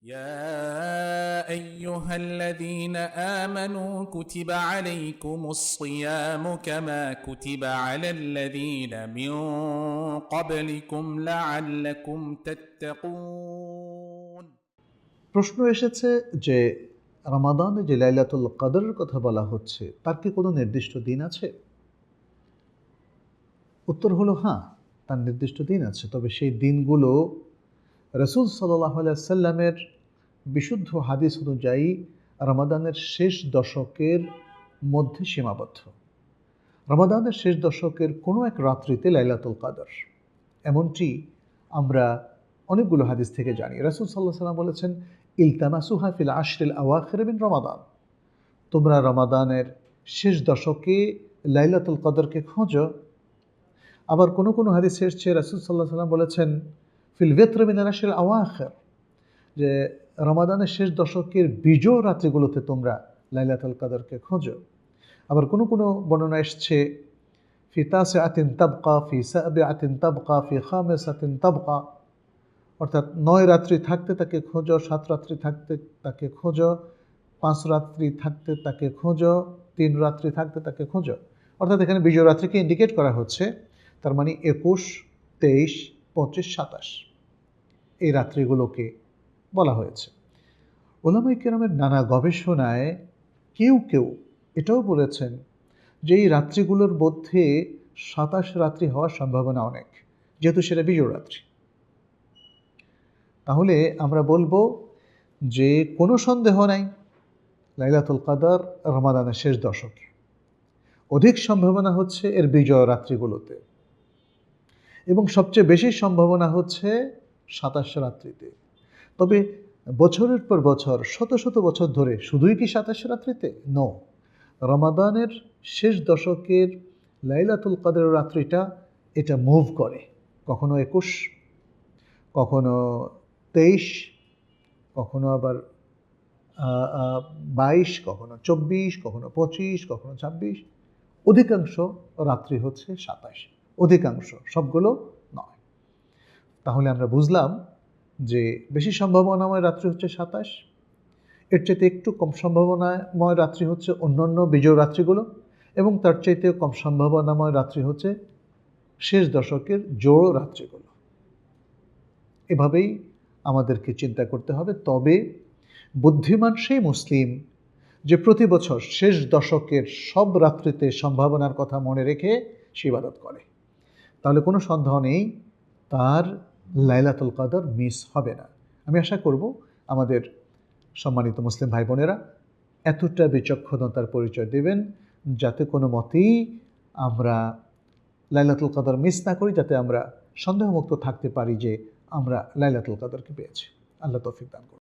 يا أيها الذين آمنوا كتب عليكم الصيام كما كتب على الذين من قبلكم لعلكم تتقون। প্রশ্ন এসেছে যে রমাদানে যে লাইলাতুল কদরের কথা বলা হচ্ছে তার কি কোনো নির্দিষ্ট দিন আছে? উত্তর হলো হ্যাঁ, তার নির্দিষ্ট দিন আছে। তবে সেই দিনগুলো রাসূল সাল্লাল্লাহু আলাইহি ওয়াসাল্লামের বিশুদ্ধ হাদিস অনুযায়ী রমাদানের শেষ দশকের মধ্যে সীমাবদ্ধ। রমাদানের শেষ দশকের কোনো এক রাত্রিতে লাইলাতুল কদর, এমনটি আমরা অনেকগুলো হাদিস থেকে জানি। রাসূল সাল্লাল্লাহু আলাইহি ওয়াসাল্লাম বলেছেন, ইলতামাসুহা ফিল আশরিল আওয়াখির মিন রমাদান, তোমরা রমাদানের শেষ দশকে লাইলাতুল কদরকে খোঁজো। আবার কোনো কোনো হাদিসে এসেছে রাসূল সাল্লাল্লাহু আলাইহি ওয়াসাল্লাম বলেছেন, ফিল ভিত্র মিনাল আশরিল আওয়াখির, যে রমাদানের শেষ দশকের বিজয় রাত্রিগুলোতে তোমরা লাইলাতুল কদরকে খোঁজো। আবার কোনো কোনো বর্ণনা এসছে, ফি তাসিআতিন তাবকা, ফি সাবিআতিন তাবকা, ফি খামিসাতিন তাবকা, অর্থাৎ 9 রাত্রি থাকতে তাকে খোঁজো, 7 রাত্রি থাকতে তাকে খোঁজো, 5 রাত্রি থাকতে তাকে খোঁজো, 3 রাত্রি থাকতে তাকে খোঁজো। অর্থাৎ এখানে বিজয় রাত্রিকে ইন্ডিকেট করা হচ্ছে, তার মানে 21, 23, 25, 27 এই রাত্রিগুলোকে বলা হয়েছে। উলামায়ে কেরামের নানা গবেষণায় কেউ কেউ এটাও বলেছেন যে এই রাত্রিগুলোর মধ্যে 27 রাত্রি হওয়ার সম্ভাবনা অনেক, যেহেতু সেটা বিজয় রাত্রি। তাহলে আমরা বলবো যে কোনো সন্দেহ নাই লাইলাতুল কদর রমাদানের শেষ দশকে। অধিক সম্ভাবনা হচ্ছে এর বিজয় রাত্রিগুলোতে, এবং সবচেয়ে বেশি সম্ভাবনা হচ্ছে 27 রাত্রিতে। তবে বছরের পর বছর, শত শত বছর ধরে শুধুই কি 27 রাত্রিতে? নো, রমাদানের শেষ দশকের লাইলাতুল কদর রাত্রিটা এটা মুভ করে, কখনো 21, কখনো 23, কখনো আবার 22, কখনো 24, কখনো 25, কখনো 26। অধিকাংশ রাত্রি হচ্ছে 27, অধিকাংশ, সবগুলো নয়। তাহলে আমরা বুঝলাম যে বেশি সম্ভাবনাময় রাত্রি হচ্ছে 27, এর চাইতে একটু কম সম্ভাবনাময় রাত্রি হচ্ছে অন্যান্য বিজয় রাত্রিগুলো, এবং তার চাইতে কম সম্ভাবনাময় রাত্রি হচ্ছে শেষ দশকের জোড় রাত্রিগুলো। এভাবেই আমাদেরকে চিন্তা করতে হবে। তবে বুদ্ধিমান সেই মুসলিম যে প্রতি বছর শেষ দশকের সব রাত্রিতে সম্ভাবনার কথা মনে রেখে সে ইবাদত করে, তাহলে কোনো সন্দেহ নেই তার লাইলাতুল কদর মিস হবে না। আমি আশা করব আমাদের সম্মানিত মুসলিম ভাই বোনেরা এতটা বিচক্ষণতার পরিচয় দেবেন যাতে কোনো মতেই আমরা লাইলাতুল কদর মিস না করি, যাতে আমরা সন্দেহমুক্ত থাকতে পারি যে আমরা লাইলাতুল কদরকে পেয়েছি। আল্লাহ তৌফিক দান করুন।